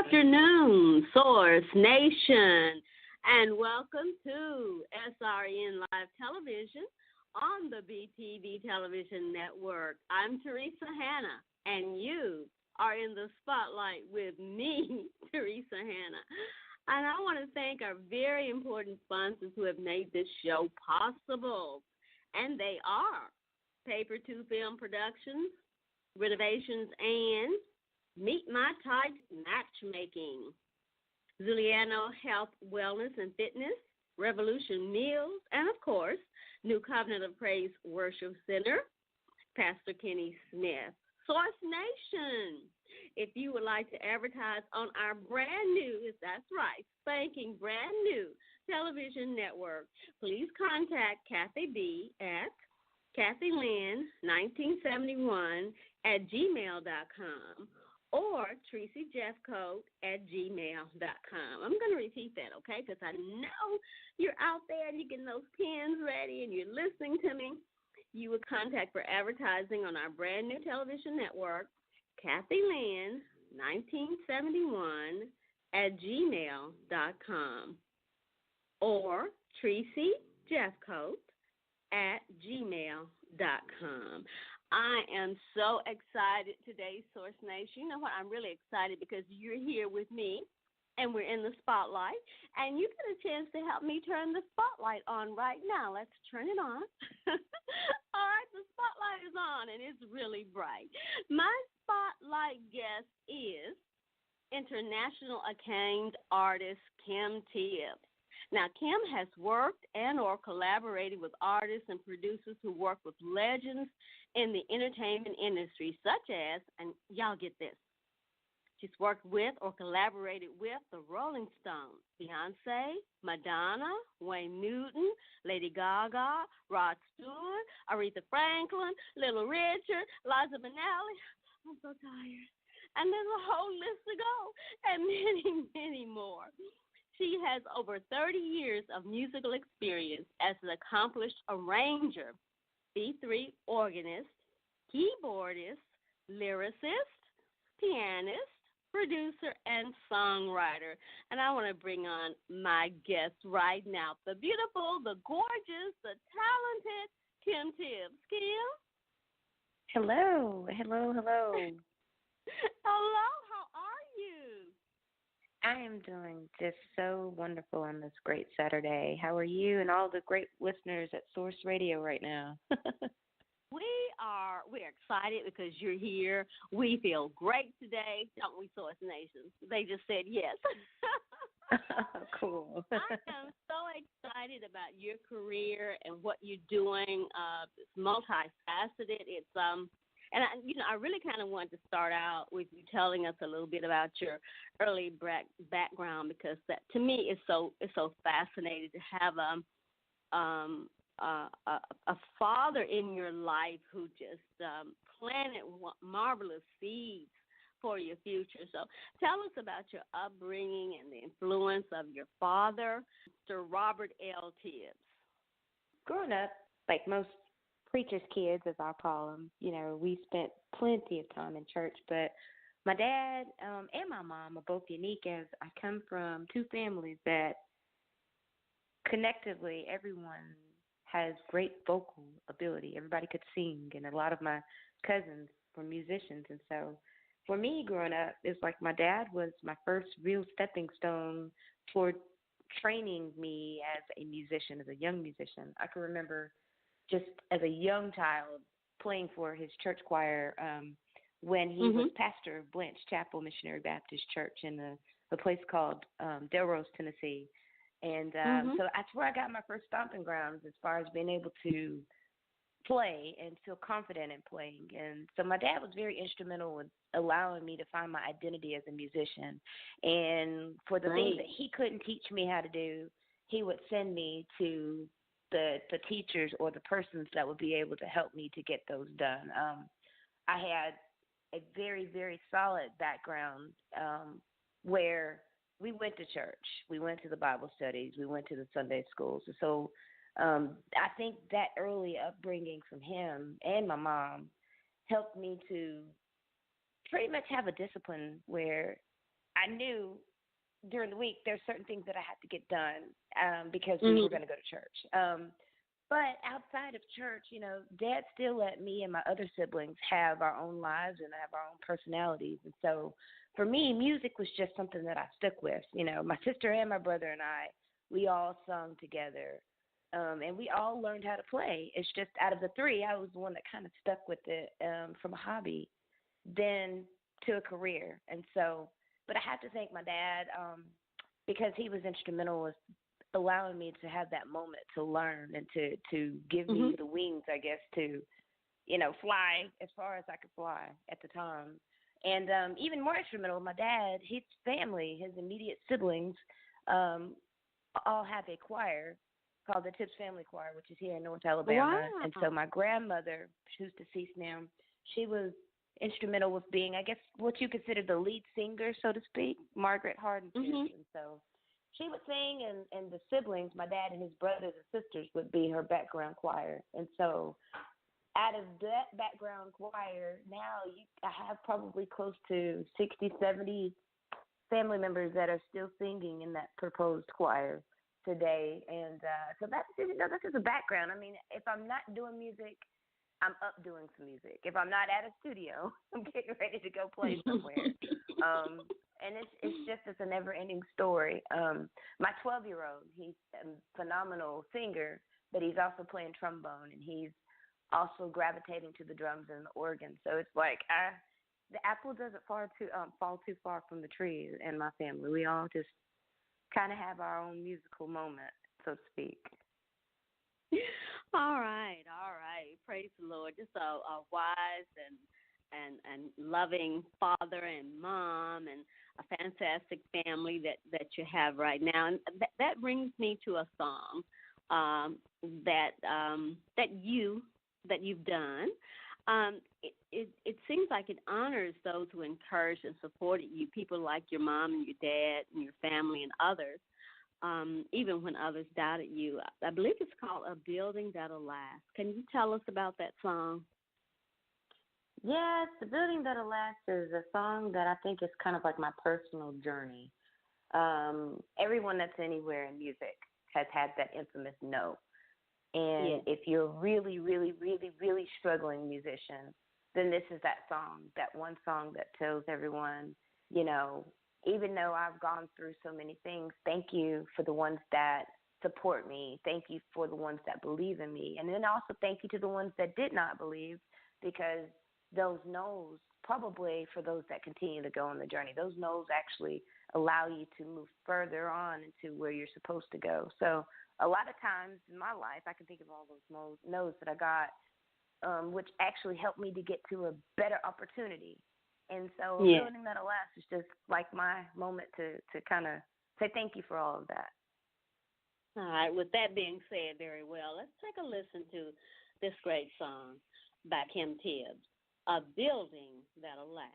afternoon, Source Nation, and welcome to SRN Live Television on the BTV Television Network. I'm Teresa Hannah, and you are in the spotlight with me, Teresa Hannah. And I want to thank our very important sponsors who have made this show possible. And they are Paper 2 Film Productions, Renovations, and Meet My Type Matchmaking, Zuliano Health, Wellness, and Fitness, Revolution Meals, and, of course, New Covenant of Praise Worship Center, Pastor Kenny Smith. Source Nation, if you would like to advertise on our brand new, that's right, spanking brand new television network, please contact Kathy B. at KathyLynn1971@gmail.com or TracyJeffcoat@gmail.com. I'm going to repeat that, okay, because I know you're out there and you're getting those pens ready and you're listening to me. You would contact for advertising on our brand new television network, KathyLynn1971@gmail.com or TracyJeffcoat@gmail.com. I am so excited today, Source Nation. You know what? I'm really excited because you're here with me, and we're in the spotlight, and you get a chance to help me turn the spotlight on right now. Let's turn it on. All right, the spotlight is on, and it's really bright. My spotlight guest is international acclaimed artist Kim Tibbs. Now, Kim has worked and or collaborated with artists and producers who work with legends in the entertainment industry, such as, and y'all get this, she's worked with or collaborated with the Rolling Stones, Beyonce, Madonna, Wayne Newton, Lady Gaga, Rod Stewart, Aretha Franklin, Little Richard, Liza Minnelli. I'm so tired. And there's a whole list to go, and many, many more. She has over 30 years of musical experience as an accomplished arranger, B3 organist, keyboardist, lyricist, pianist, producer, and songwriter. And I want to bring on my guest right now, the beautiful, the gorgeous, the talented Kim Tibbs. Kim? Hello. Hello, how are you? I am doing just so wonderful on this great Saturday. How are you and all the great listeners at Source Radio right now? We're excited because you're here. We feel great today, don't we, Source Nation? They just said yes. Cool. I am so excited about your career and what you're doing. It's multifaceted. It's and I really kind of wanted to start out with you telling us a little bit about your early background, because that to me is so fascinating to have a father in your life who just planted marvelous seeds for your future. So tell us about your upbringing and the influence of your father, Mr. Robert L. Tibbs. Growing up, like most preacher's kids, as I'll call them, we spent plenty of time in church, but my dad and my mom are both unique, as I come from two families that connectively everyone has great vocal ability. Everybody could sing, and a lot of my cousins were musicians. And so for me growing up, it's like my dad was my first real stepping stone toward training me as a musician, as a young musician. I can remember just as a young child playing for his church choir when he was pastor of Blanche Chapel Missionary Baptist Church in a place called Delrose, Tennessee. And so that's where I got my first stomping grounds as far as being able to play and feel confident in playing. And so my dad was very instrumental in allowing me to find my identity as a musician. And for the things that he couldn't teach me how to do, he would send me to the teachers or the persons that would be able to help me to get those done. I had a very, very solid background where we went to church, we went to the Bible studies, we went to the Sunday schools. So I think that early upbringing from him and my mom helped me to pretty much have a discipline where I knew during the week there's certain things that I had to get done because we were going to go to church. But outside of church, Dad still let me and my other siblings have our own lives and have our own personalities. And so for me, music was just something that I stuck with. My sister and my brother and I, we all sung together. And we all learned how to play. It's just out of the three, I was the one that kind of stuck with it from a hobby, then to a career. And so, but I have to thank my dad because he was instrumental with allowing me to have that moment to learn and to give me the wings, I guess, to, fly as far as I could fly at the time. And even more instrumental, my dad, his family, his immediate siblings, all have a choir called the Tibbs Family Choir, which is here in North Alabama. Wow. And so my grandmother, who's deceased now, she was instrumental with being, I guess, what you consider the lead singer, so to speak, Margaret Hardin Tibbs. And so she would sing, and the siblings, my dad and his brothers and sisters, would be her background choir. And so out of that background choir, now I have probably close to 60, 70 family members that are still singing in that proposed choir today. And so that's just a background. I mean, if I'm not doing music, I'm up doing some music. If I'm not at a studio, I'm getting ready to go play somewhere. And it's a never-ending story. My 12-year-old, he's a phenomenal singer, but he's also playing trombone, and he's also gravitating to the drums and the organ. So it's like the apple doesn't fall too far from the tree in my family. We all just kind of have our own musical moment, so to speak. All right. Praise the Lord. Just a wise and loving father and mom and a fantastic family that you have right now. And that brings me to a song that you've done. It seems like it honors those who encouraged and supported you, people like your mom and your dad and your family and others, even when others doubted you. I believe it's called A Building That'll Last. Can you tell us about that song? Yes, The Building That'll Last is a song that I think is kind of like my personal journey. Everyone that's anywhere in music has had that infamous no. And if you're really, really, really, really struggling musician, then this is that song, that one song that tells everyone, even though I've gone through so many things, thank you for the ones that support me. Thank you for the ones that believe in me. And then also thank you to the ones that did not believe, because those no's, probably for those that continue to go on the journey, those no's actually allow you to move further on into where you're supposed to go. So a lot of times in my life, I can think of all those no's that I got, which actually helped me to get to a better opportunity. And so Building That'll Last is just like my moment to kind of say thank you for all of that. All right. With that being said, very well, let's take a listen to this great song by Kim Tibbs, A Building That'll Last.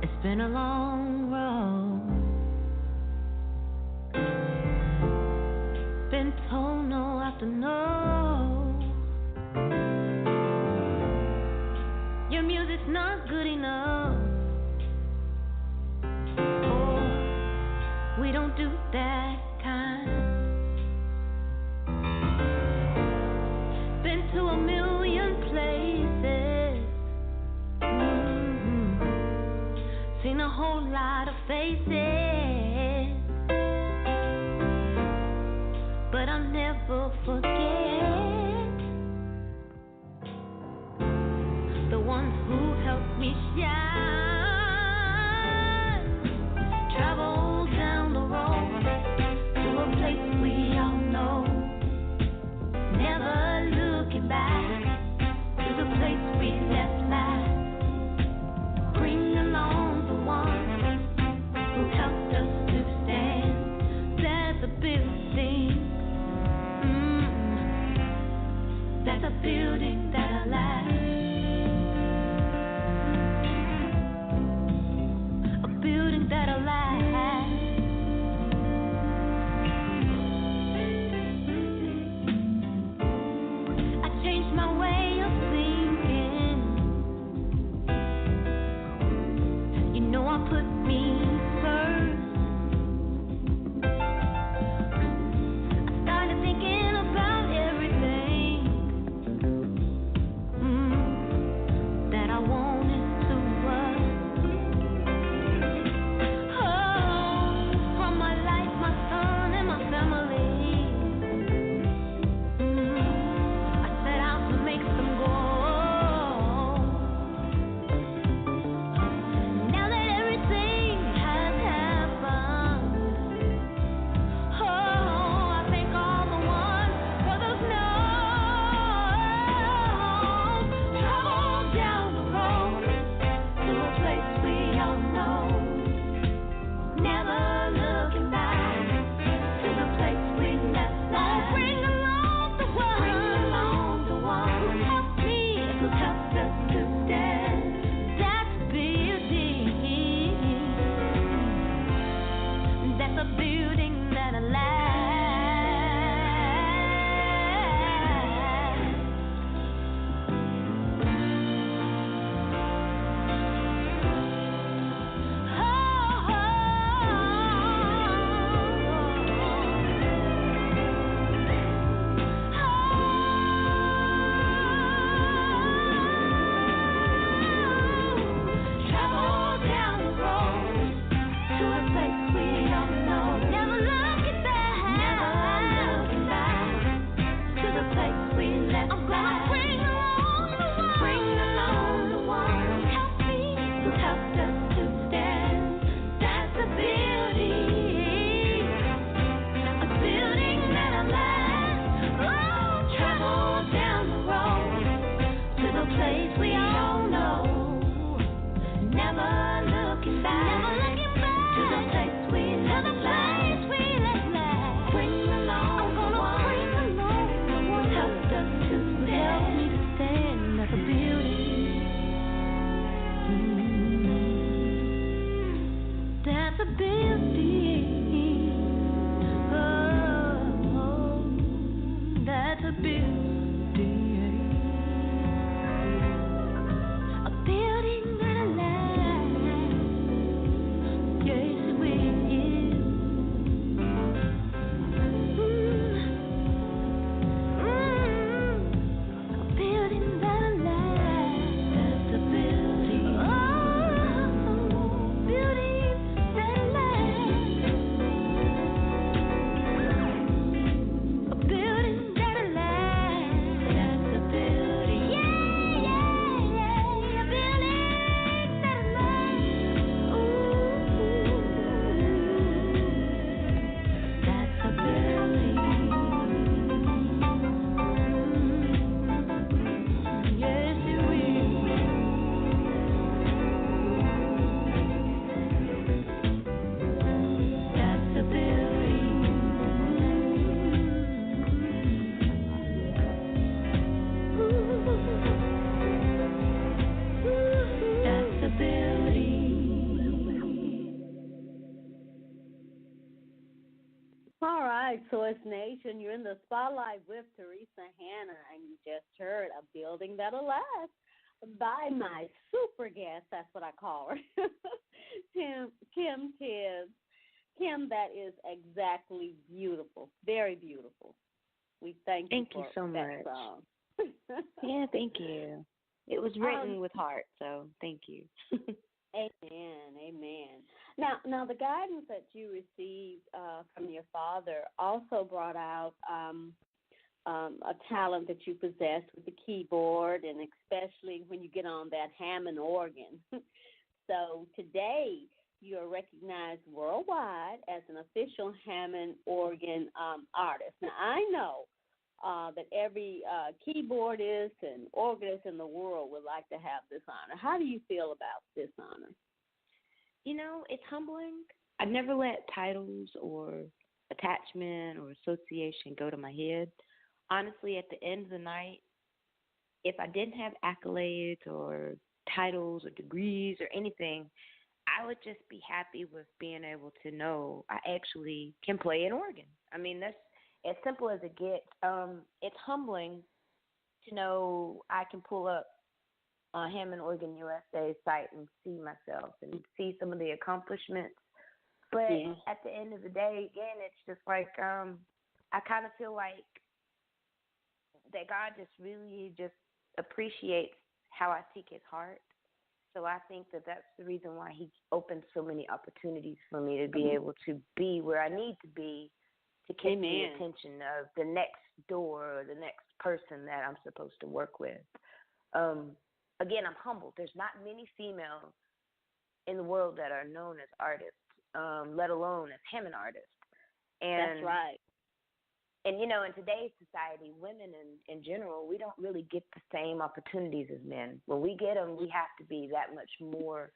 It's been a long road, been told no after no. Your music's not good enough. Oh, we don't do that kind. Been to a million places, seen a whole lot of faces, but I'll never forget the ones who helped me shine. Travel down the road to a place we all know, never looking back to the place we left last. Bring along the ones who helped us to stand. There's a building All right, Source Nation, you're in the spotlight with Teresa Hannah, and you just heard A Building That'll Last by my super guest, that's what I call her, Kim Tibbs. Kim, that is exactly beautiful, very beautiful. We thank you for so that much. song. Yeah, thank you. It was written with heart, so thank you. Amen, amen. Now, the guidance that you received from your father also brought out a talent that you possess with the keyboard, and especially when you get on that Hammond organ. So today, you are recognized worldwide as an official Hammond organ artist. Now, I know that every keyboardist and organist in the world would like to have this honor. How do you feel about this honor? You know, it's humbling. I've never let titles or attachment or association go to my head. Honestly, at the end of the night, if I didn't have accolades or titles or degrees or anything, I would just be happy with being able to know I actually can play an organ. I mean, that's as simple as it gets. It's humbling to know I can pull up Hammond Organ USA site and see myself and see some of the accomplishments. But at the end of the day, again, it's just like I kind of feel like that God just really just appreciates how I seek his heart. So I think that that's the reason why he opened so many opportunities for me to be able to be where I need to be to catch the attention of the next door or the next person that I'm supposed to work with. Again, I'm humbled. There's not many females in the world that are known as artists, let alone as Hammond artists. And, that's right. And, you know, in today's society, women in general, we don't really get the same opportunities as men. When we get them, we have to be that much more,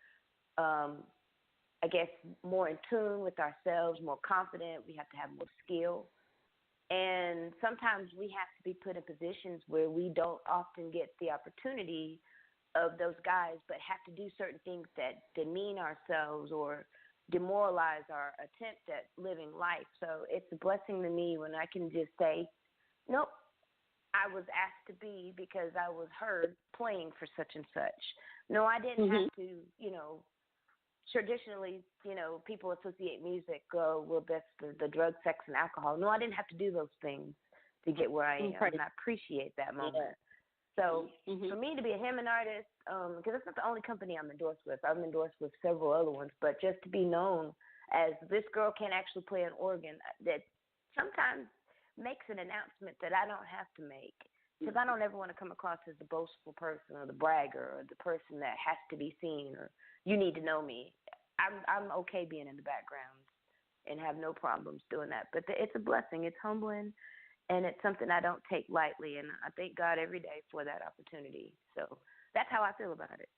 I guess, more in tune with ourselves, more confident. We have to have more skill. And sometimes we have to be put in positions where we don't often get the opportunity of those guys, but have to do certain things that demean ourselves or demoralize our attempt at living life. So it's a blessing to me when I can just say, nope, I was asked to be because I was heard playing for such and such. No, I didn't have to, you know, traditionally, you know, people associate music, well, that's the drug, sex, and alcohol. No, I didn't have to do those things to get where I am, and I appreciate that moment. Yeah. So for me to be a Hammond artist, because that's not the only company I'm endorsed with. I'm endorsed with several other ones, but just to be known as this girl can actually play an organ, that sometimes makes an announcement that I don't have to make, because I don't ever want to come across as the boastful person or the bragger or the person that has to be seen or you need to know me. I'm okay being in the background and have no problems doing that. But it's a blessing. It's humbling. And it's something I don't take lightly, and I thank God every day for that opportunity. So that's how I feel about it.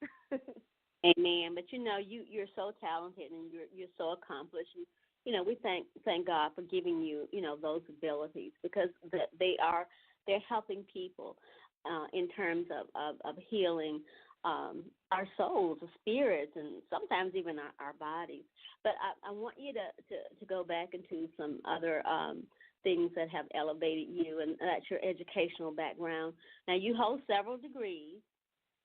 Amen. But you know, you're so talented and you're so accomplished. And, you know, we thank God for giving you, you know, those abilities, because they're helping people in terms of healing our souls, the spirits, and sometimes even our bodies. But I want you to go back into some other things that have elevated you, and that's your educational background. Now, you hold several degrees.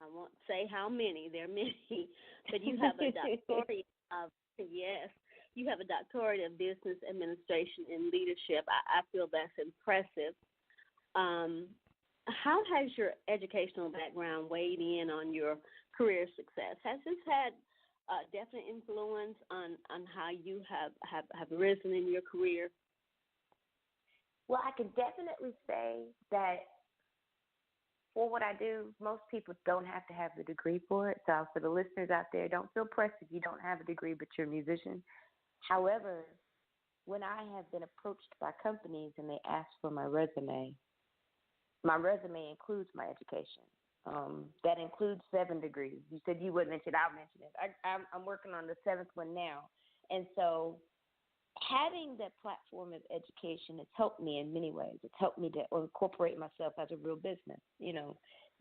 I won't say how many. There are many, but you have a doctorate of, yes, you have a doctorate of business administration and leadership. I feel that's impressive. How has your educational background weighed in on your career success? Has this had definite influence on how you have risen in your career? Well, I can definitely say that for what I do, most people don't have to have the degree for it. So for the listeners out there, don't feel pressed if you don't have a degree but you're a musician. However, when I have been approached by companies and they ask for my resume includes my education. That includes 7 degrees. You said you wouldn't mention it. I'll mention it. I'm working on the 7th one now. And so having that platform of education has helped me in many ways. It's helped me to incorporate myself as a real business. You know,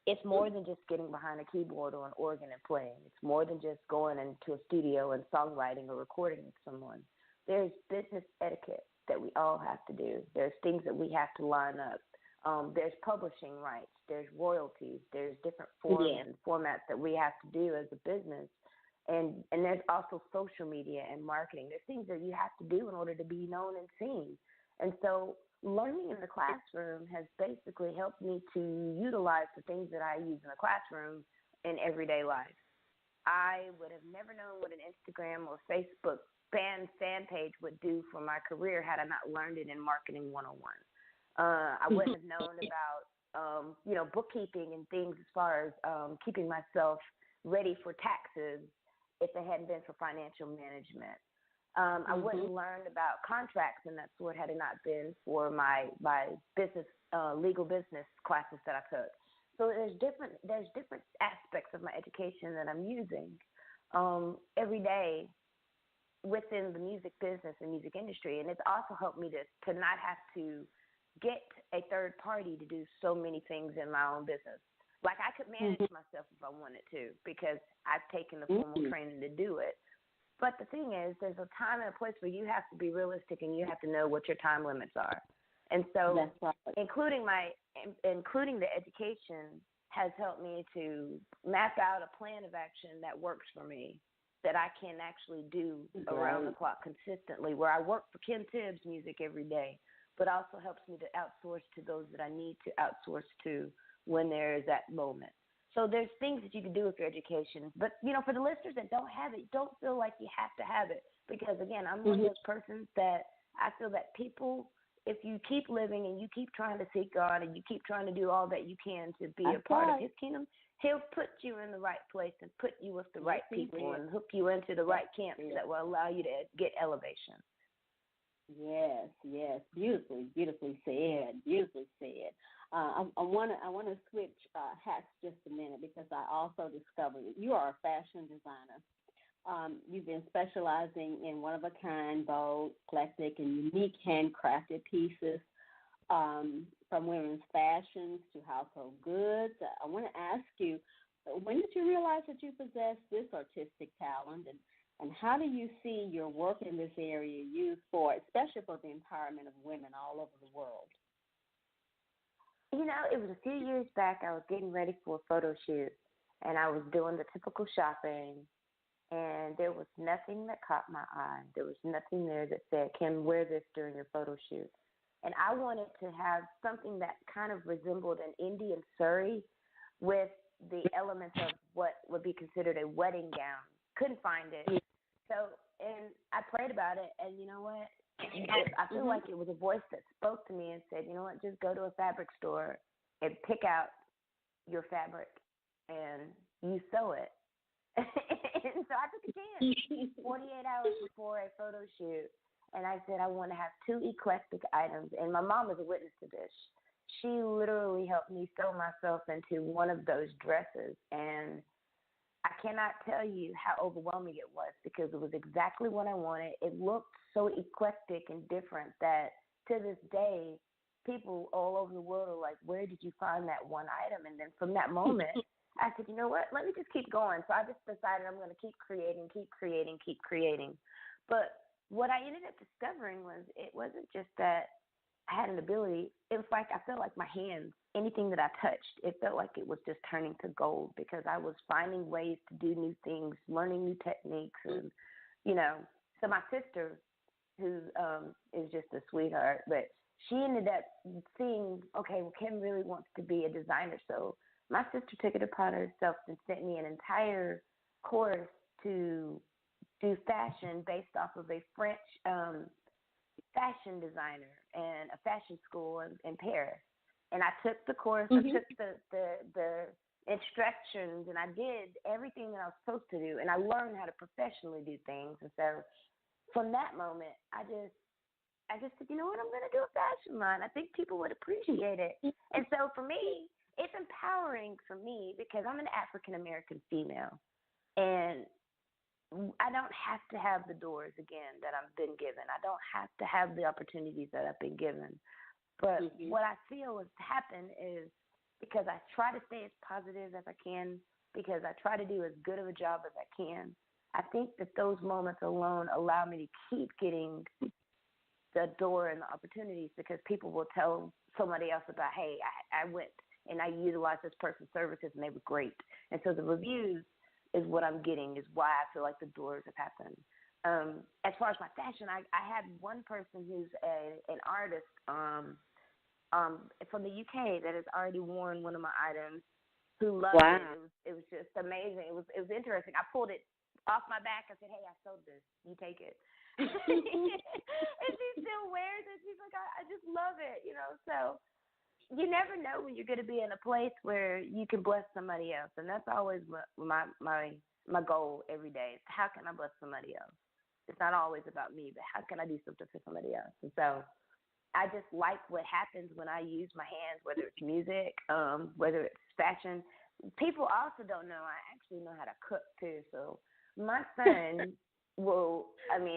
it's more than just getting behind a keyboard or an organ and playing. It's more than just going into a studio and songwriting or recording with someone. There's business etiquette that we all have to do. There's things that we have to line up. There's publishing rights. There's royalties. There's different forms and formats that we have to do as a business. And there's also social media and marketing. There's things that you have to do in order to be known and seen. And so learning in the classroom has basically helped me to utilize the things that I use in the classroom in everyday life. I would have never known what an Instagram or Facebook fan page would do for my career had I not learned it in Marketing 101. I wouldn't have known about, bookkeeping and things as far as keeping myself ready for taxes if it hadn't been for financial management. I wouldn't have learned about contracts and that sort had it not been for my business, legal business classes that I took. So there's different aspects of my education that I'm using every day within the music business and music industry. And it's also helped me to not have to get a third party to do so many things in my own business. Like I could manage myself if I wanted to because I've taken the formal training to do it. But the thing is, there's a time and a place where you have to be realistic and you have to know what your time limits are. And so including the education has helped me to map out a plan of action that works for me, that I can actually do around the clock consistently, where I work for Kim Tibbs music every day, but also helps me to outsource to those that I need to outsource to when there is that moment. So there's things that you can do with your education. But, for the listeners that don't have it, don't feel like you have to have it. Because, again, I'm one of those persons that I feel that people, if you keep living and you keep trying to seek God and you keep trying to do all that you can to be a part of his kingdom, he'll put you in the right place and put you with the right people and hook you into the right camps that will allow you to get elevation. Yes, beautifully said. I want to switch hats just a minute because I also discovered that you are a fashion designer. You've been specializing in one-of-a-kind, bold, eclectic, and unique handcrafted pieces from women's fashions to household goods. I want to ask you, when did you realize that you possessed this artistic talent, and how do you see your work in this area used especially for the empowerment of women all over the world? It was a few years back. I was getting ready for a photo shoot, and I was doing the typical shopping, and there was nothing that caught my eye. There was nothing there that said, Kim, wear this during your photo shoot. And I wanted to have something that kind of resembled an Indian sari with the elements of what would be considered a wedding gown. Couldn't find it. So, and I prayed about it, and you know what? I feel like it was a voice that spoke to me and said, you know what, just go to a fabric store and pick out your fabric and you sew it. And so I took a chance 48 hours before a photo shoot, and I said I want to have 2 eclectic items, and my mom is a witness to this. She literally helped me sew myself into one of those dresses, and I cannot tell you how overwhelming it was because it was exactly what I wanted. It looked so eclectic and different that to this day, people all over the world are like, where did you find that one item? And then from that moment, I said, you know what, let me just keep going. So I just decided I'm going to keep creating. But what I ended up discovering was it wasn't just that I had an ability. It was like I felt like my hands, anything that I touched, it felt like it was just turning to gold because I was finding ways to do new things, learning new techniques, and So my sister, who is just a sweetheart, but she ended up seeing, okay, well, Kim really wants to be a designer, so my sister took it upon herself and sent me an entire course to do fashion based off of a French fashion designer and a fashion school in Paris. And I took the course, I took the instructions, and I did everything that I was supposed to do, and I learned how to professionally do things. And so from that moment, I just said, you know what, I'm going to do a fashion line. I think people would appreciate it. And so for me, it's empowering for me because I'm an African-American female, and I don't have to have the doors again that I've been given. I don't have to have the opportunities that I've been given. But what I feel has happened is because I try to stay as positive as I can, because I try to do as good of a job as I can, I think that those moments alone allow me to keep getting the door and the opportunities because people will tell somebody else about, hey, I went and I utilized this person's services and they were great. And so the reviews is what I'm getting, is why I feel like the doors have happened. As far as my fashion, I had one person who's an artist from the UK that has already worn one of my items, who loved it. It was just amazing. It was interesting. I pulled it off my back. I said, hey, I sold this. You take it. And she still wears it. She's like, I just love it, So you never know when you're going to be in a place where you can bless somebody else. And that's always my goal every day. Is how can I bless somebody else? It's not always about me, but how can I do something for somebody else? And so I just like what happens when I use my hands, whether it's music, whether it's fashion. People also don't know I actually know how to cook too. So my son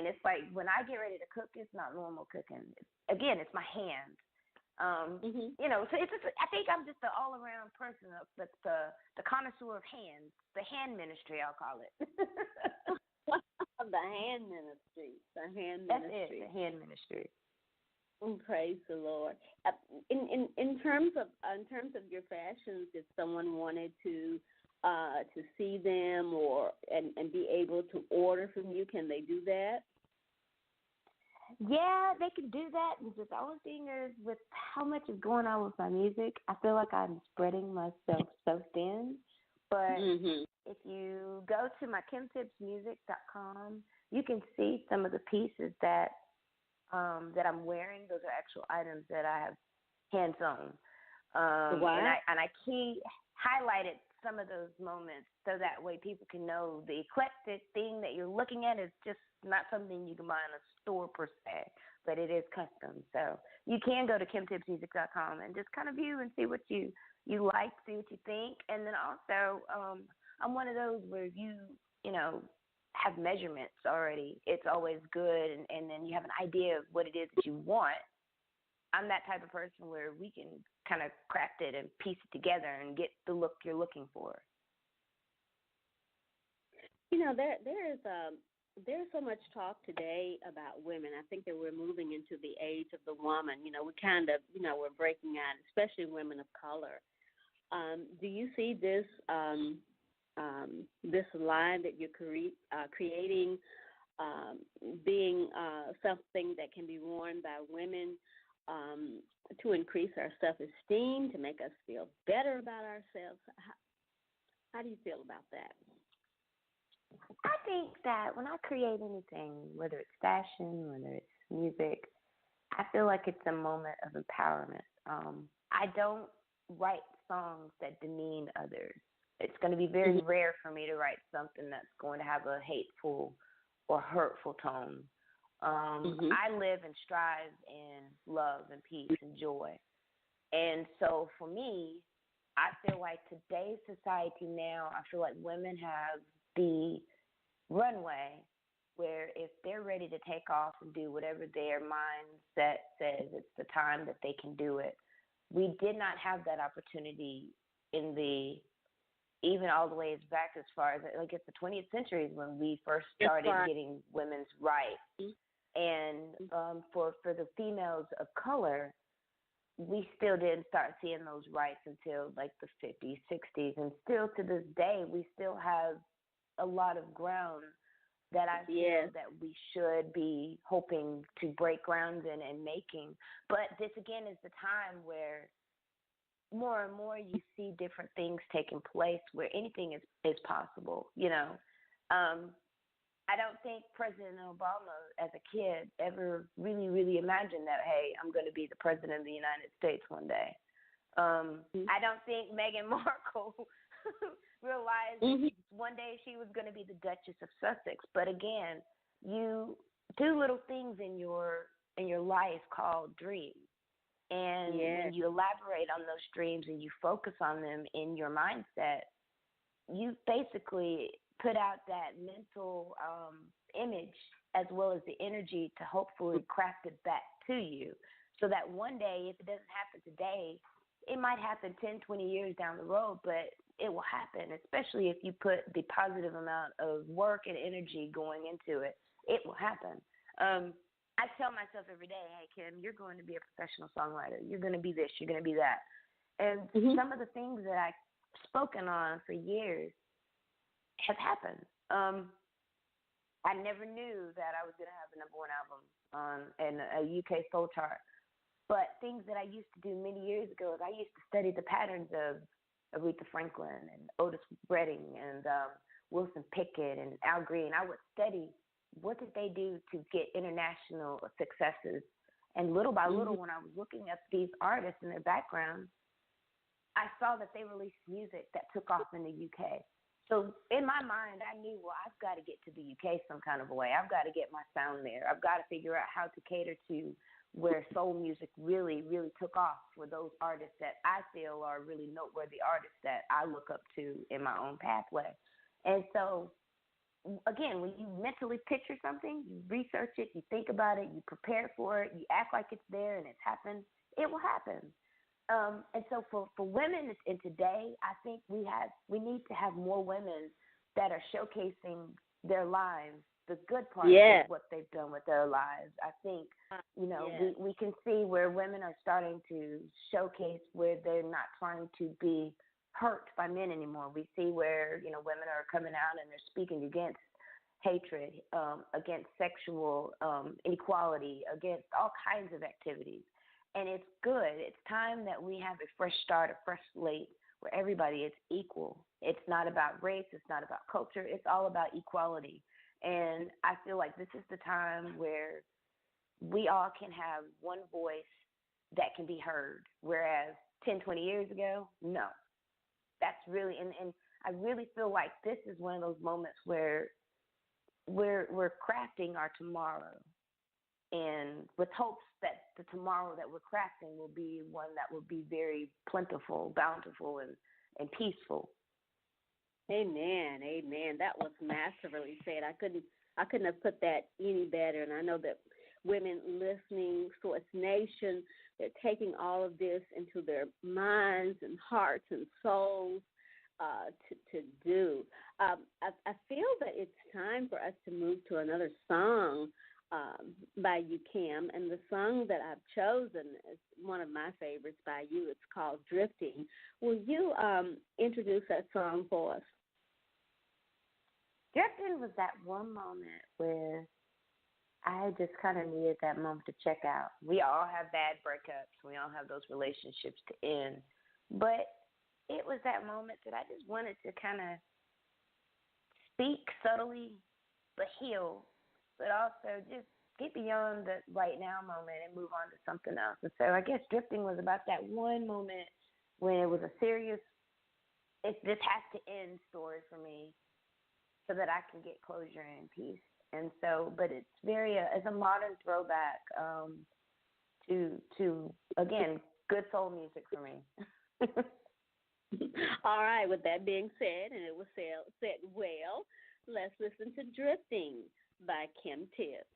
it's like when I get ready to cook, it's not normal cooking. It's my hands. So it's just, I think I'm just an all-around person, but the connoisseur of hands, the hand ministry, I'll call it. The hand ministry. That's it, the hand ministry. Praise the Lord. In terms of your fashions, if someone wanted to see them and be able to order from you, can they do that? Yeah, they can do that. The only thing is, with how much is going on with my music, I feel like I'm spreading myself so thin. But if you go to my KimTibbsMusic.com, you can see some of the pieces that I'm wearing. Those are actual items that I have hand sewn. And I highlighted some of those moments so that way people can know the eclectic thing that you're looking at is just not something you can buy in a store per se, but it is custom. So you can go to KimTibbsMusic.com and just kind of view and see what you like, see what you think. And then also, I'm one of those where you have measurements already. It's always good, and then you have an idea of what it is that you want. I'm that type of person where we can kind of craft it and piece it together and get the look you're looking for. There's so much talk today about women. I think that we're moving into the age of the woman. We kind of, we're breaking out, especially women of color. Do you see this this line that you're creating being something that can be worn by women to increase our self-esteem, to make us feel better about ourselves? How do you feel about that? I think that when I create anything, whether it's fashion, whether it's music, I feel like it's a moment of empowerment. I don't write songs that demean others. It's going to be very rare for me to write something that's going to have a hateful or hurtful tone. I live and strive in love and peace and joy. And so for me, I feel like today's society now, I feel like women have the runway where if they're ready to take off and do whatever their mindset says, it's the time that they can do it. We did not have that opportunity even all the way back as far as, it's the 20th century when we first started getting women's rights. And for the females of color, we still didn't start seeing those rights until like the 50s, 60s, and still to this day, we still have a lot of ground that I feel that we should be hoping to break ground in and making. But this, again, is the time where more and more you see different things taking place where anything is possible, you know. I don't think President Obama, as a kid, ever really, really imagined that, hey, I'm going to be the president of the United States one day. I don't think Meghan Markle realized one day she was going to be the Duchess of Sussex. But again, you do little things in your life called dreams. And when you elaborate on those dreams and you focus on them in your mindset, you basically put out that mental image as well as the energy to hopefully craft it back to you so that one day, if it doesn't happen today, it might happen 10, 20 years down the road, but it will happen, especially if you put the positive amount of work and energy going into it. It will happen. I tell myself every day, hey, Kim, you're going to be a professional songwriter. You're going to be this. You're going to be that. And some of the things that I've spoken on for years have happened. I never knew that I was going to have a number one album and a UK soul chart. But things that I used to do many years ago is I used to study the patterns of Aretha Franklin and Otis Redding and Wilson Pickett and Al Green. I would study what did they do to get international successes. And little by little, when I was looking at these artists and their backgrounds, I saw that they released music that took off in the UK. So in my mind, I knew, well, I've got to get to the UK some kind of a way. I've got to get my sound there. I've got to figure out how to cater to where soul music really, really took off for those artists that I feel are really noteworthy artists that I look up to in my own pathway. And so, again, when you mentally picture something, you research it, you think about it, you prepare for it, you act like it's there and it's happened, it will happen. And so for women in today, I think we need to have more women that are showcasing their lives, the good part of what they've done with their lives. I think, we can see where women are starting to showcase where they're not trying to be hurt by men anymore. We see where, women are coming out and they're speaking against hatred, against sexual inequality, against all kinds of activities. And it's good. It's time that we have a fresh start, a fresh slate where everybody is equal. It's not about race. It's not about culture. It's all about equality. And I feel like this is the time where we all can have one voice that can be heard, whereas 10, 20 years ago, no. That's really, and I really feel like this is one of those moments where we're crafting our tomorrow, and with hopes that the tomorrow that we're crafting will be one that will be very plentiful, bountiful, and peaceful. Amen. That was masterfully said. I couldn't have put that any better. And I know that women listening, Source Nation, they're taking all of this into their minds and hearts and souls to do. I feel that it's time for us to move to another song by you, Kim, and the song that I've chosen is one of my favorites by you. It's called Drifting. Will you introduce that song for us? Drifting was that one moment where I just kind of needed that moment to check out. We all have bad breakups. We all have those relationships to end. But it was that moment that I just wanted to kind of speak subtly but heal, but also just get beyond the right now moment and move on to something else. And so I guess Drifting was about that one moment when it was a serious, this has to end story for me so that I can get closure and peace. And so, but it's it's a modern throwback to again, good soul music for me. All right, with that being said, and it was said well, let's listen to Drifting by Kim Tibbs.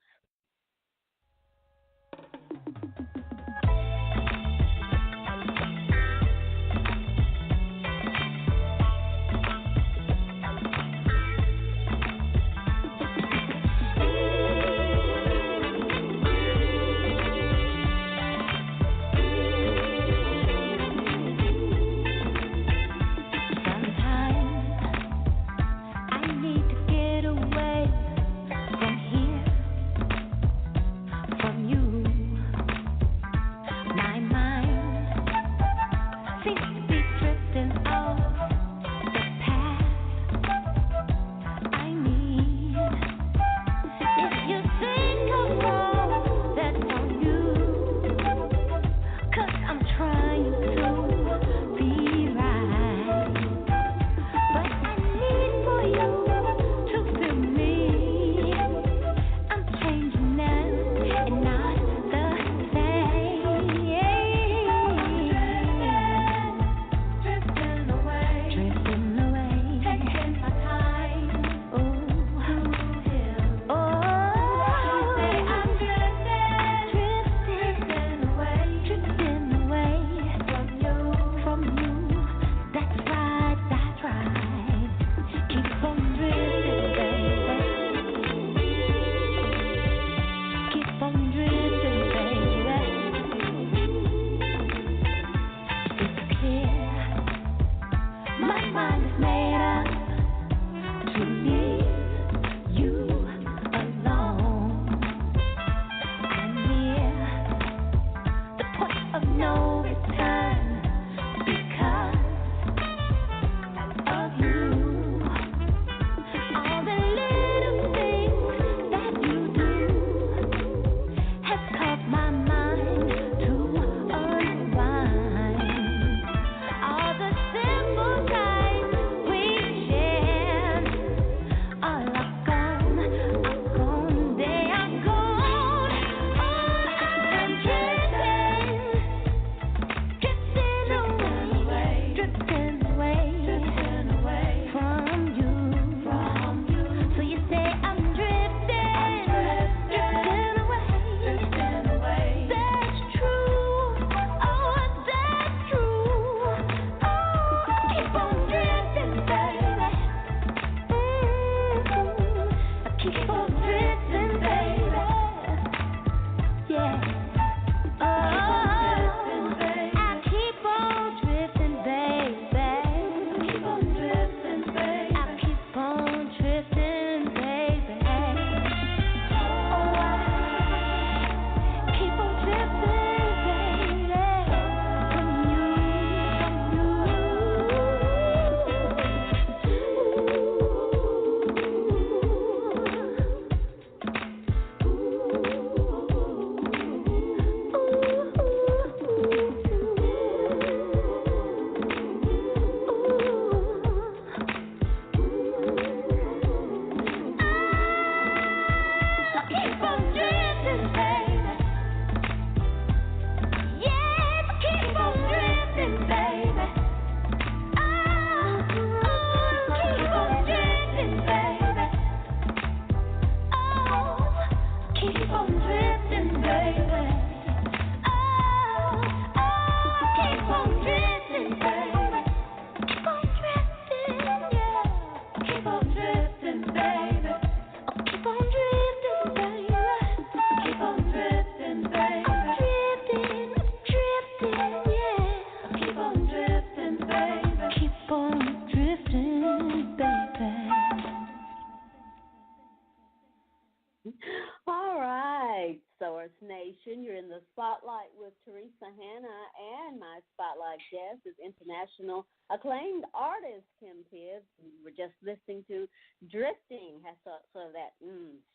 All right, Source Nation, you're in the spotlight with Teresa Hannah, and my spotlight guest is international acclaimed artist Kim Tibbs. We were just listening to Drifting, has sort of that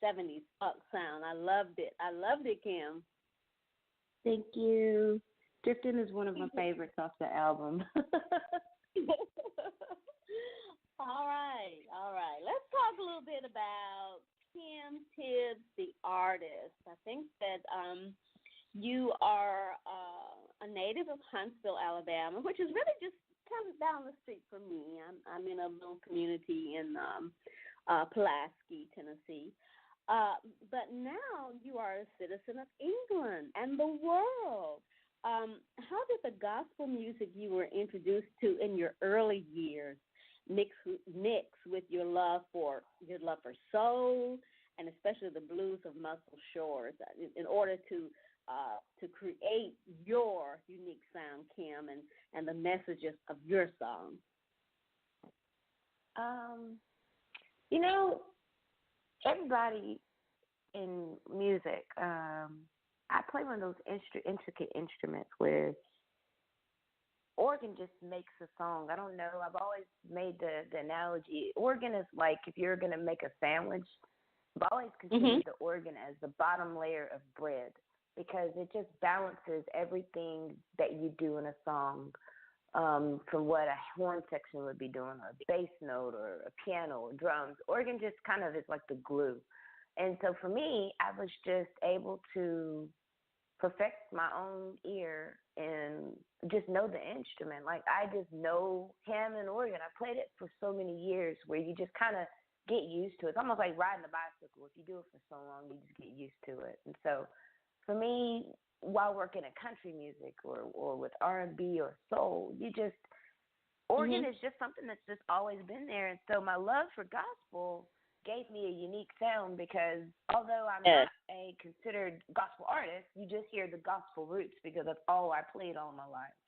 70s funk sound. I loved it. I loved it, Kim. Thank you. Drifting is one of my favorites off the album. All right. Let's talk a little bit about Kim Tibbs, the artist. I think that you are a native of Huntsville, Alabama, which is really just kind of down the street from me. I'm in a little community in Pulaski, Tennessee. But now you are a citizen of England and the world. How did the gospel music you were introduced to in your early years mix with your love for soul and especially the blues of Muscle Shores in order to create your unique sound, Kim, and the messages of your song? Everybody in music, I play one of those intricate instruments where organ just makes a song. I don't know. I've always made the analogy. Organ is like if you're going to make a sandwich, I've always considered the organ as the bottom layer of bread because it just balances everything that you do in a song from what a horn section would be doing, or a bass note, or a piano, or drums. Organ just kind of is like the glue. And so for me, I was just able to perfect my own ear and just know the instrument. Like I just know Hammond Organ. I played it for so many years where you just kind of get used to it. It's almost like riding a bicycle. If you do it for so long, you just get used to it. And so for me, while working in country music or with R&B or soul, organ is just something that's just always been there. And so my love for gospel gave me a unique sound because although I'm not a considered gospel artist, you just hear the gospel roots because that's all I played all my life.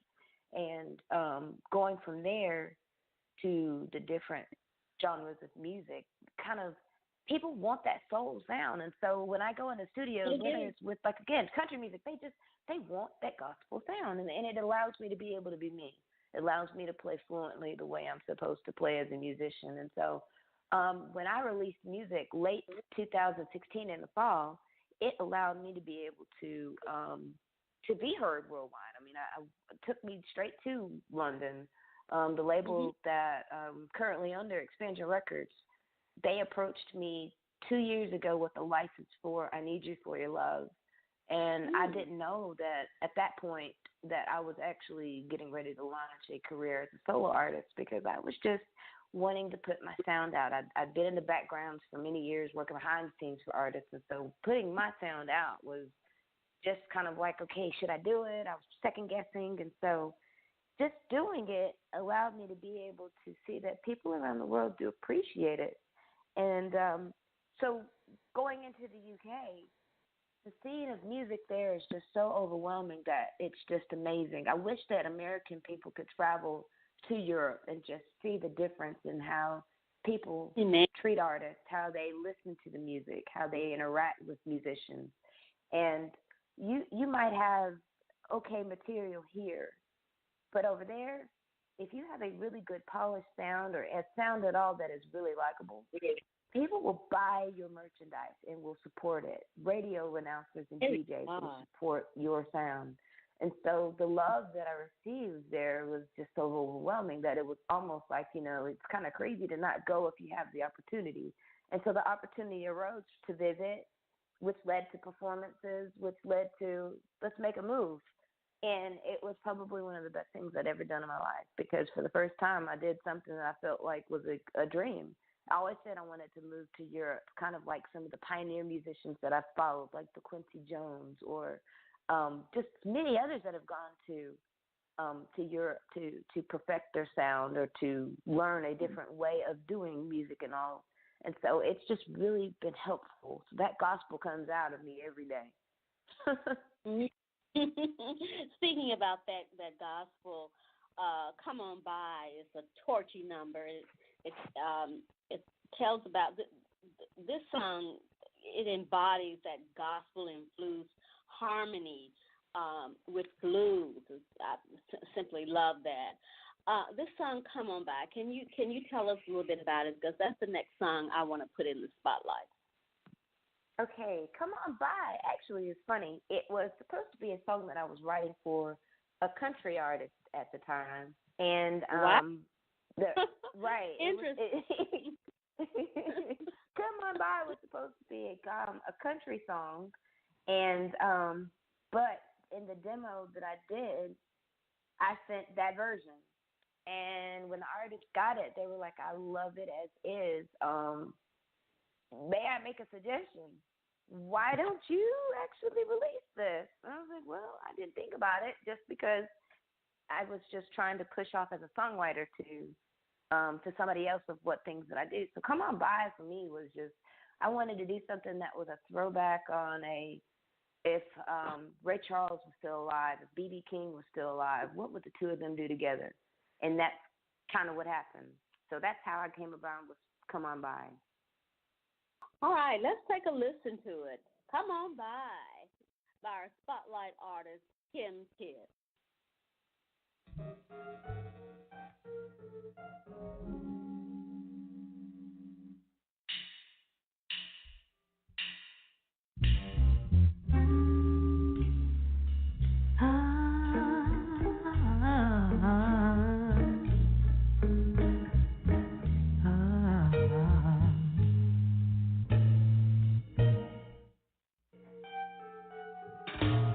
And going from there to the different genres of music, kind of people want that soul sound. And so when I go in the studio, whether it's with, like, again, country music, they want that gospel sound. And it allows me to be able to be me. It allows me to play fluently the way I'm supposed to play as a musician. And so when I released music late 2016 in the fall, it allowed me to be able to be heard worldwide. I mean, it took me straight to London. The label that currently under Expansion Records, they approached me 2 years ago with a license for I Need You for Your Love. And I didn't know that at that point that I was actually getting ready to launch a career as a solo artist because I was just wanting to put my sound out. I'd been in the backgrounds for many years working behind the scenes for artists. And so putting my sound out was just kind of like, okay, should I do it? I was second guessing. And so just doing it allowed me to be able to see that people around the world do appreciate it. And so going into the UK, the scene of music there is just so overwhelming that it's just amazing. I wish that American people could travel to Europe and just see the difference in how people treat artists, how they listen to the music, how they interact with musicians. And you might have okay material here, but over there, if you have a really good polished sound or a sound at all that is really likable, people will buy your merchandise and will support it. Radio announcers and DJs will support your sound. And so the love that I received there was just so overwhelming that it was almost like, it's kind of crazy to not go if you have the opportunity. And so the opportunity arose to visit, which led to performances, which led to let's make a move. And it was probably one of the best things I'd ever done in my life because for the first time I did something that I felt like was a dream. I always said I wanted to move to Europe, kind of like some of the pioneer musicians that I've followed, like the Quincy Jones or just many others that have gone to Europe to perfect their sound or to learn a different way of doing music and all. And so it's just really been helpful. So that gospel comes out of me every day. Speaking about that gospel, "Come On By" is a torchy number. It tells about this song. It embodies that gospel infused harmony with blues. I simply love that. This song, "Come On By," can you tell us a little bit about it? Because that's the next song I want to put in the spotlight. Okay, "Come On By" actually is funny. It was supposed to be a song that I was writing for a country artist at the time. And right. Interesting. "Come On By" was supposed to be a country song, and but in the demo that I did, I sent that version. And when the artist got it, they were like, "I love it as is. May I make a suggestion? Why don't you actually release this?" And I was like, well, I didn't think about it just because I was just trying to push off as a songwriter to somebody else of what things that I do. So "Come On By" for me was just, I wanted to do something that was a throwback on if Ray Charles was still alive, if B.B. King was still alive, what would the two of them do together? And that's kind of what happened. So that's how I came about with "Come On By." All right, let's take a listen to it. "Come On By" by our spotlight artist, Kim Tibbs.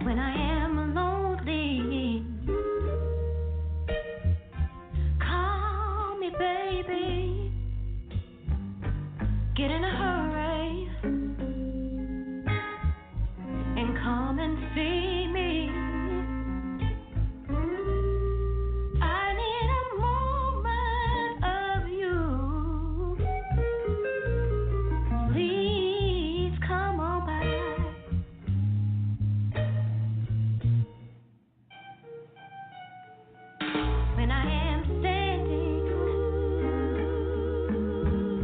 When I am lonely, call me, baby. Get in a hurry and come and see me. I need a moment of you. Please come on by. When I am standing,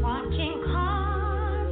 watching cars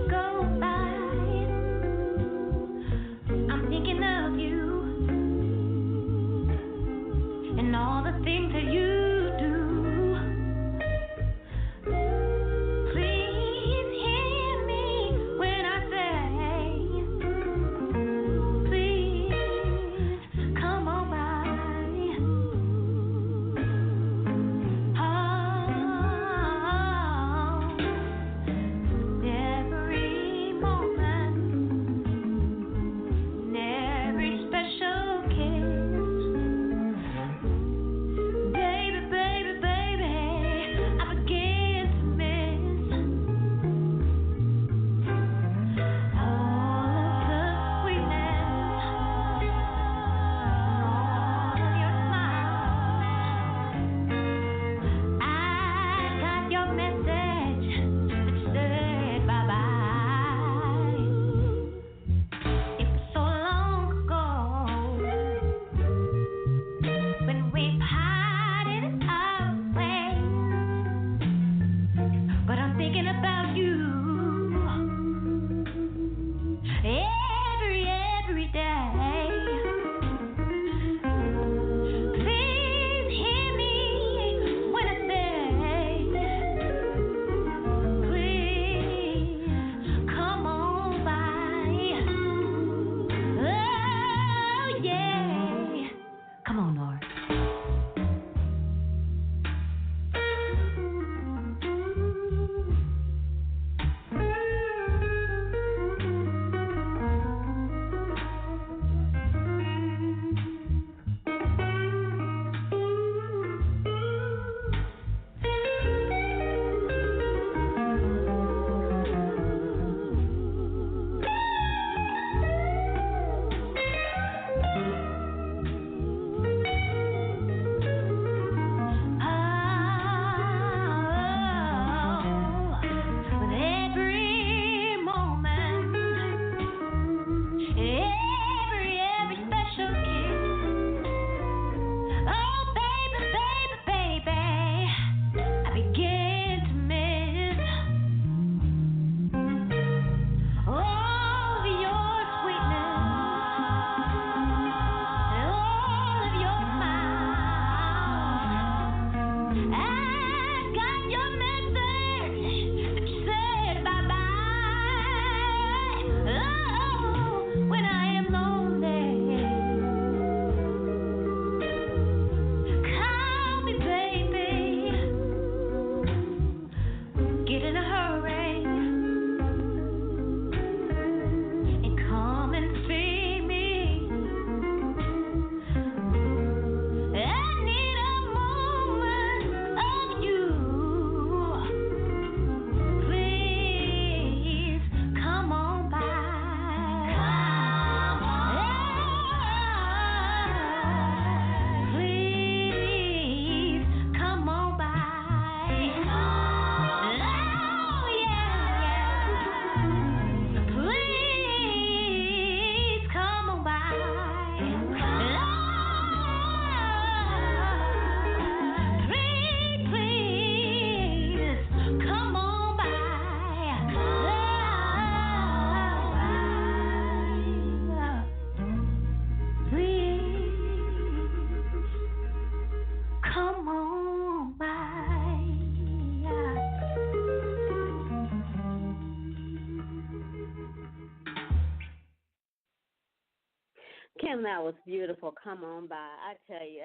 Man, that was beautiful. Come on by. I tell you,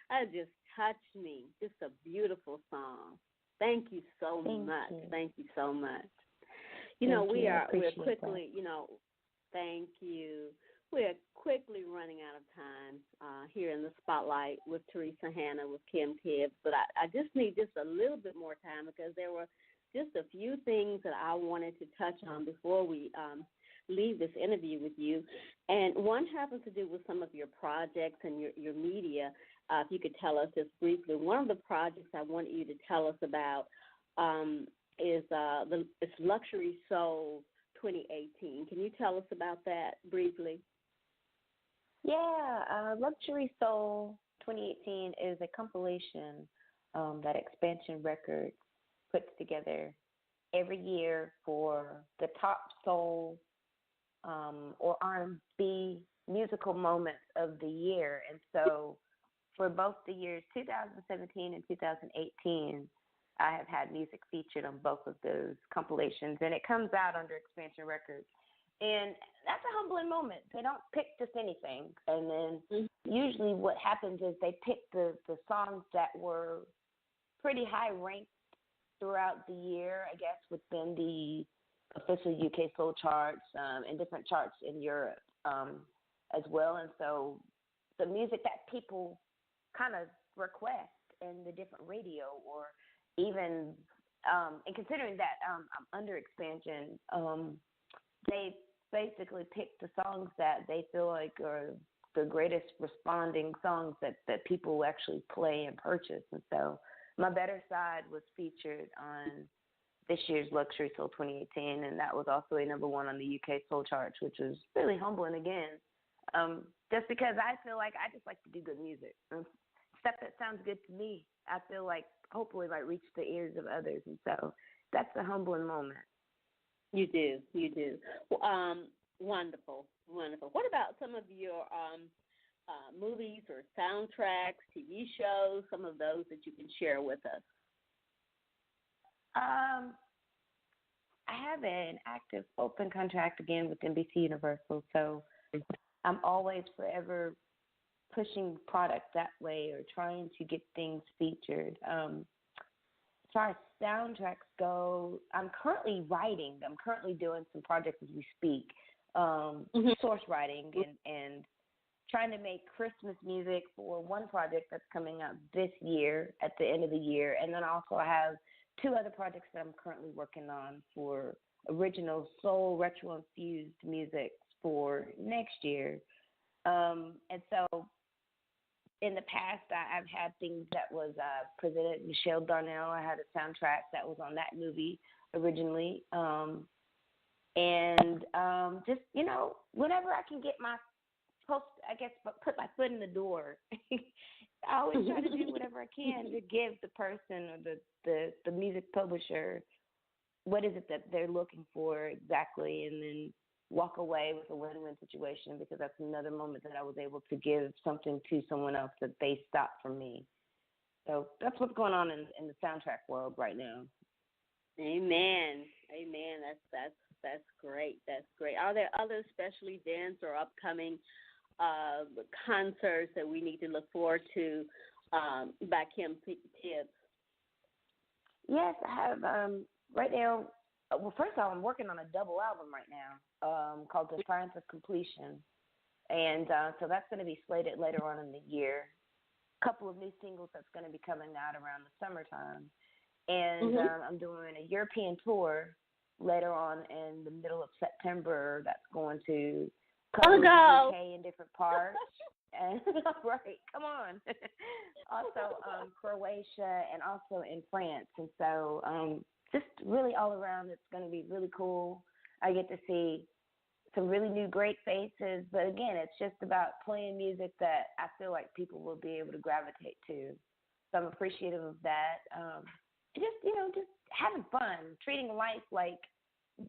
that just touched me. Just a beautiful song. Thank you so much. Thank you so much. We're quickly, thank you. We're quickly running out of time here in the spotlight with Teresa Hannah, with Kim Tibbs, but I just need just a little bit more time because there were just a few things that I wanted to touch on before we leave this interview with you. And one happens to do with some of your projects and your media. If you could tell us just briefly, one of the projects I want you to tell us about is it's Luxury Soul 2018. Can you tell us about that briefly? Yeah, Luxury Soul 2018 is a compilation that Expansion Records puts together every year for the top soul or R&B musical moments of the year. And so for both the years 2017 and 2018, I have had music featured on both of those compilations, and it comes out under Expansion Records. And that's a humbling moment. They don't pick just anything. And then usually what happens is they pick the songs that were pretty high ranked throughout the year, I guess, within the official UK soul charts and different charts in Europe as well. And so the music that people kind of request in the different radio or even, and considering that I'm under Expansion, they basically pick the songs that they feel like are the greatest responding songs that people actually play and purchase. And so My Better Side was featured on this year's Luxury Soul 2018, and that was also a number one on the UK soul charts, which was really humbling again, just because I feel like I just like to do good music. Stuff that sounds good to me, I feel like hopefully might reach the ears of others. And so that's a humbling moment. You do. Wonderful. What about some of your movies or soundtracks, TV shows, some of those that you can share with us? I have an active open contract again with NBC Universal, so I'm always forever pushing product that way or trying to get things featured. As far as soundtracks go, I'm currently writing. I'm currently doing some projects as we speak, source writing and trying to make Christmas music for one project that's coming out this year at the end of the year. And then also I have two other projects that I'm currently working on for original soul retro-infused music for next year. And so in the past, I've had things that was presented. Michelle Darnell, I had a soundtrack that was on that movie originally. Just, whenever I can get my put my foot in the door, I always try to do whatever I can to give the person or the music publisher what is it that they're looking for exactly, and then walk away with a win-win situation, because that's another moment that I was able to give something to someone else that they stopped from me. So that's what's going on in the soundtrack world right now. Amen. That's great. Are there other special events or upcoming concerts that we need to look forward to by Kim Tibbs? Yes, I have. Right now, well, first of all, I'm working on a double album right now called Defiance of Completion. And so that's going to be slated later on in the year. A couple of new singles that's going to be coming out around the summertime. And I'm doing a European tour later on in the middle of September that's going to cover the UK in different parts. And right, come on. Also Croatia and also in France. And so just really all around, it's going to be really cool. I get to see some really new great faces. But again, it's just about playing music that I feel like people will be able to gravitate to. So I'm appreciative of that. Just having fun, treating life like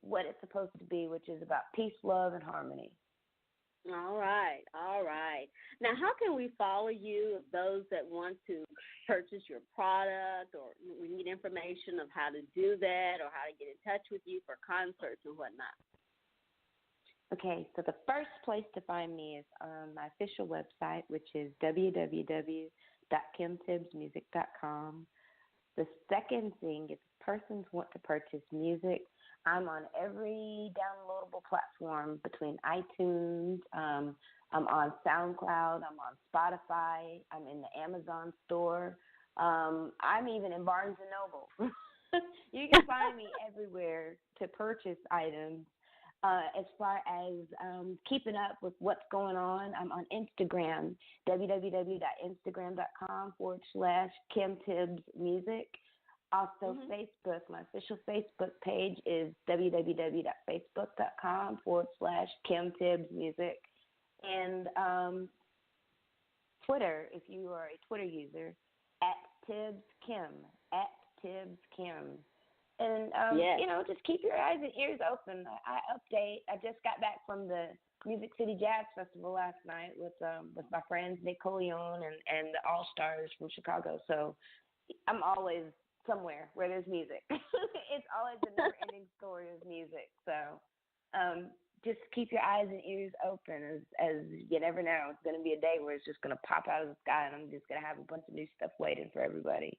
what it's supposed to be, which is about peace, love, and harmony. All right. Now, how can we follow you, those that want to purchase your product, or we need information of how to do that, or how to get in touch with you for concerts and whatnot? Okay, so the first place to find me is on my official website, which is www.kimtibbsmusic.com. The second thing, if persons want to purchase music, I'm on every downloadable platform between iTunes. I'm on SoundCloud. I'm on Spotify. I'm in the Amazon store. I'm even in Barnes & Noble. You can find me everywhere to purchase items. As far as keeping up with what's going on, I'm on Instagram, www.instagram.com/Kim Tibbs Music. Also, Facebook, my official Facebook page is www.facebook.com/Kim Tibbs Music. And Twitter, if you are a Twitter user, @TibbsKim, @TibbsKim. And, just keep your eyes and ears open. I update. I just got back from the Music City Jazz Festival last night with my friends Nick Coleon and the All-Stars from Chicago. So I'm always somewhere where there's music. It's always a never-ending story of music. So just keep your eyes and ears open as you never know. It's going to be a day where it's just going to pop out of the sky and I'm just going to have a bunch of new stuff waiting for everybody.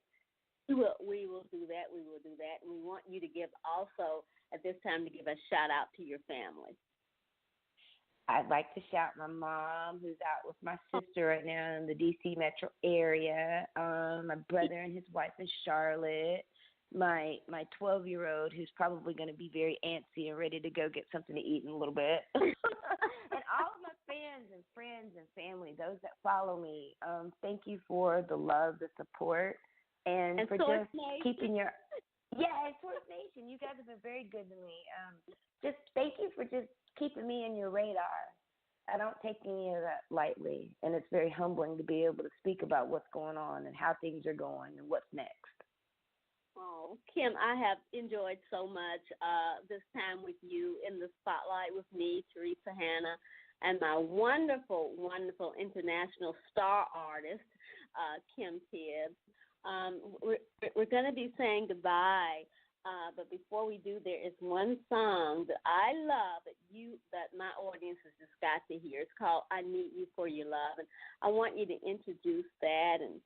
Well, we will do that. We will do that. And we want you to give also at this time to give a shout-out to your family. I'd like to shout my mom, who's out with my sister right now in the D.C. metro area, my brother and his wife in Charlotte, my 12-year-old who's probably going to be very antsy and ready to go get something to eat in a little bit, and all of my fans and friends and family, those that follow me. Thank you for the love, the support, and for Source just Nation. keeping your – yeah, Source Nation, you guys have been very good to me. Just thank you for just keeping me in your radar. I don't take any of that lightly, and it's very humbling to be able to speak about what's going on and how things are going and what's next. Oh, Kim, I have enjoyed so much this time with you in the spotlight with me, Teresa Hannah, and my wonderful, wonderful international star artist, Kim Tibbs. We're going to be saying goodbye, but before we do, there is one song that I love that my audience has just got to hear. It's called "I Need You for Your Love," and I want you to introduce that, and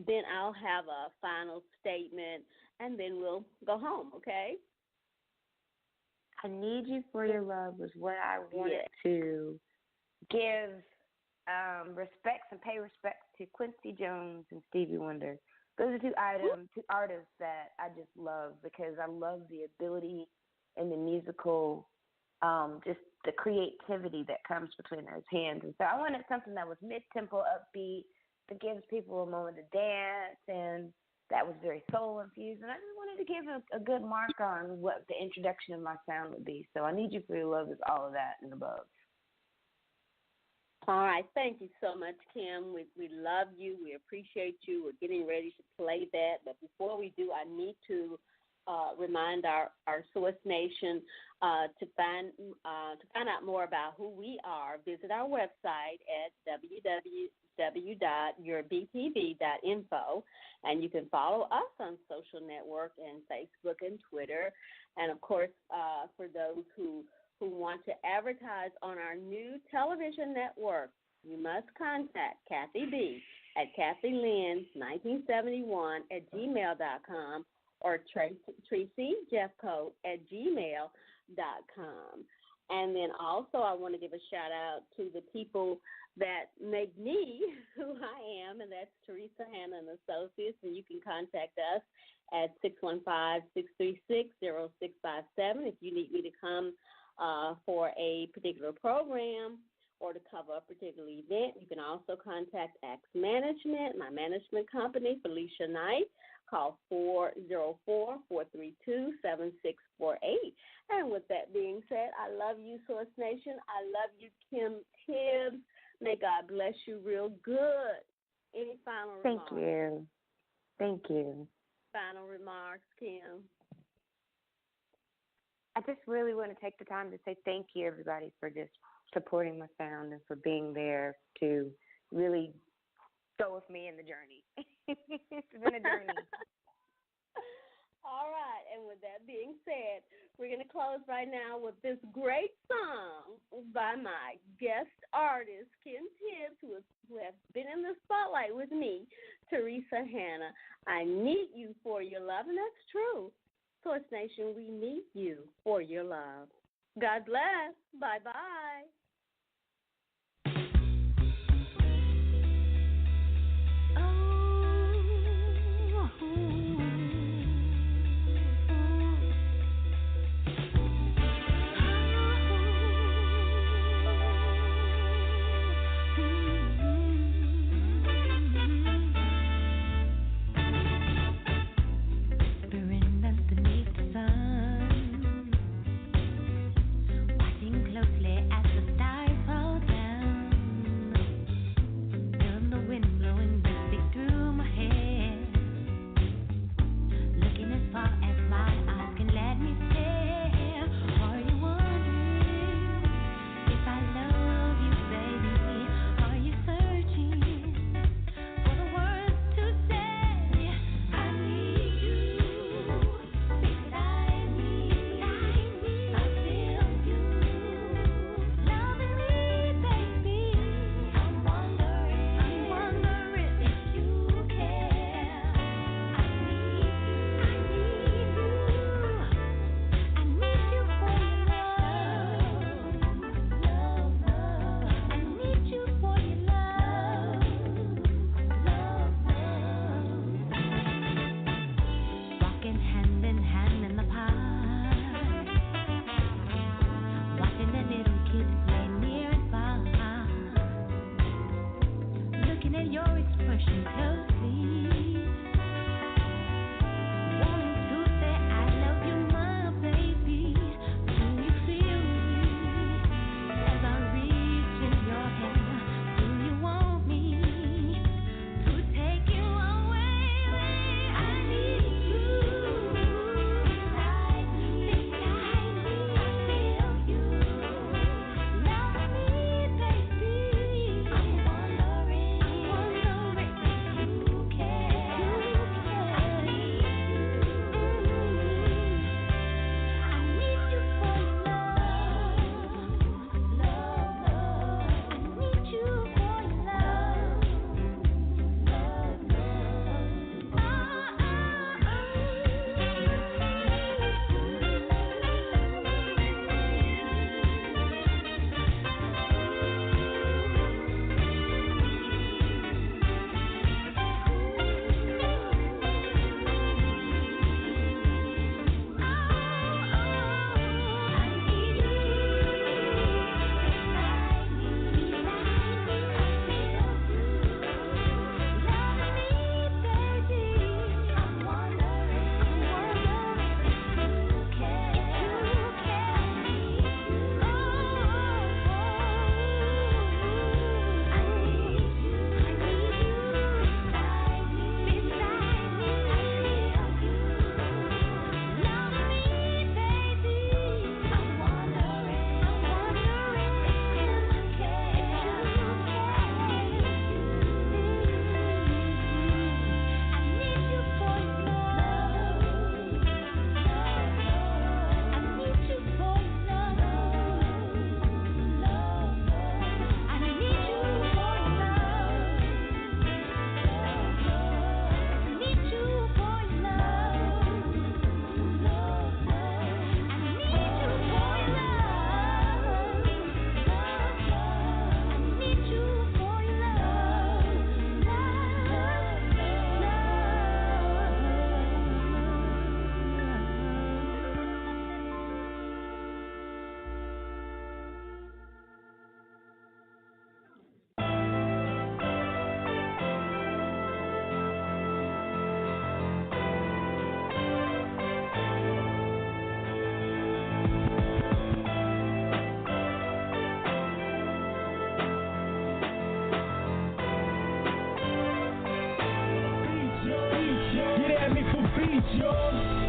then I'll have a final statement, and then we'll go home. Okay? "I Need You for Your Love" was what I wanted to give respects and pay respects to Quincy Jones and Stevie Wonder. Those are two artists that I just love because I love the ability and the musical, just the creativity that comes between those hands. And so I wanted something that was mid-tempo, upbeat, that gives people a moment to dance, and that was very soul-infused. And I just wanted to give a good mark on what the introduction of my sound would be. So "I Need You for Your Love" is all of that and above. All right. Thank you so much, Kim. We love you. We appreciate you. We're getting ready to play that. But before we do, I need to remind our Source Nation to find out more about who we are. Visit our website at www.yourbtv.info, and you can follow us on social network and Facebook and Twitter. And, of course, for those who want to advertise on our new television network, you must contact Kathy B. at KathyLynn1971@gmail.com or Tracy Jeffcoat at gmail.com. And then also I want to give a shout-out to the people that make me who I am, and that's Teresa Hannah and Associates, and you can contact us at 615-636-0657 if you need me to come for a particular program or to cover a particular event. You can also contact Axe Management, my management company, Felicia Knight. Call 404-432-7648. And with that being said, I love you, Source Nation. I love you, Kim Tibbs. May God bless you real good. Any final remarks? Thank you. Thank you. Final remarks, Kim. I just really want to take the time to say thank you, everybody, for just supporting my sound and for being there to really go with me in the journey. It's been a journey. All right, and with that being said, We're going to close right now with this great song by my guest artist, Kim Tibbs, who has been in the spotlight with me, Teresa Hannah. I need you for your love, and that's true. Source Nation, we need you for your love. God bless. Bye-bye. Get at me for beats, yo.